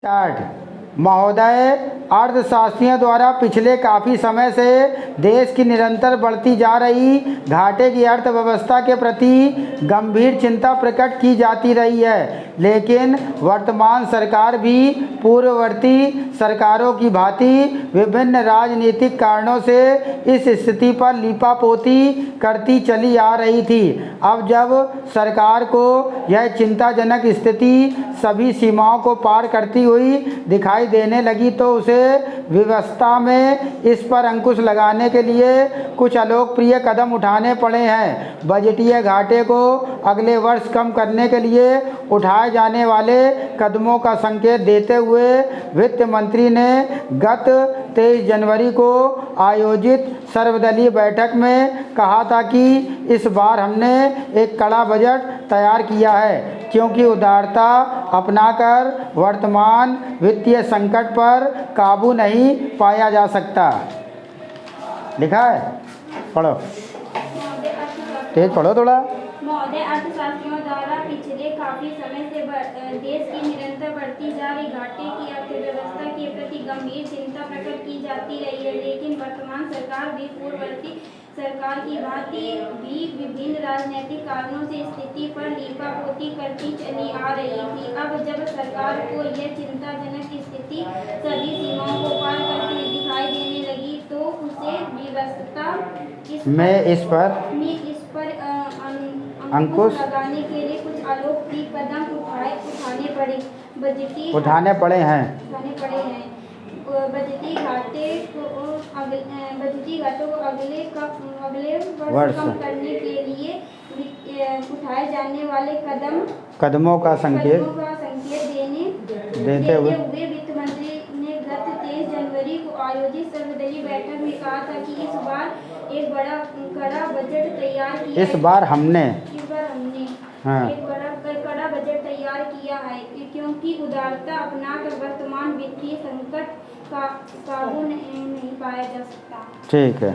महोदय, अर्थशास्त्रियों द्वारा पिछले काफ़ी समय से देश की निरंतर बढ़ती जा रही घाटे की अर्थव्यवस्था के प्रति गंभीर चिंता प्रकट की जाती रही है, लेकिन वर्तमान सरकार भी पूर्ववर्ती सरकारों की भांति विभिन्न राजनीतिक कारणों से इस स्थिति पर लीपापोती करती चली आ रही थी। अब जब सरकार को यह चिंताजनक स्थिति सभी सीमाओं को पार करती हुई दिखाई देने लगी तो उसे व्यवस्था में इस पर अंकुश लगाने के लिए कुछ अलोकप्रिय कदम उठाने पड़े हैं। बजटीय घाटे को अगले वर्ष कम करने के लिए उठाए जाने वाले कदमों का संकेत देते हुए वित्त मंत्री ने गत 23 जनवरी को आयोजित सर्वदलीय बैठक में कहा था कि इस बार हमने एक कड़ा बजट तैयार किया है, क्योंकि उदारता अपनाकर वर्तमान वित्तीय संकट पर काबू नहीं पाया जा सकता। लिखा है, पढ़ो, तेज पढ़ो थोड़ा। महोदय, अर्थशास्त्रियों द्वारा पिछले काफी समय से देश की निरंतर बढ़ती जा रही घाटे की अर्थव्यवस्था के प्रति गंभीर चिंता प्रकट की जाती रही है, लेकिन वर्तमान सरकार भी पूर्ववर्ती सरकार की भांति भी विभिन्न राजनीतिक कारणों से स्थिति पर लीपापोती करती चली आ रही थी। अब जब सरकार को यह चिंताजनक स्थिति सभी सीमाओं को पार करती दिखाई देने लगी तो उसे व्यवस्था में इस पर अंकुश लगाने के लिए कुछ अलोकप्रिय कदम उठाने पड़े हैं। बजटीय घाटों को अगले वर्ष कम करने के लिए उठाए जाने वाले कदमों का संकेत देते हुए वित्त मंत्री ने गत 23 जनवरी को आयोजित सर्वदलीय बैठक में कहा था कि इस बार एक कड़ा बजट तैयार किया। इस बार हमने एक कड़ा बजट तैयार किया है, क्योंकि उदारता अपनाकर वर्तमान वित्तीय संकट का काबू नहीं पाया जा सकता। ठीक है।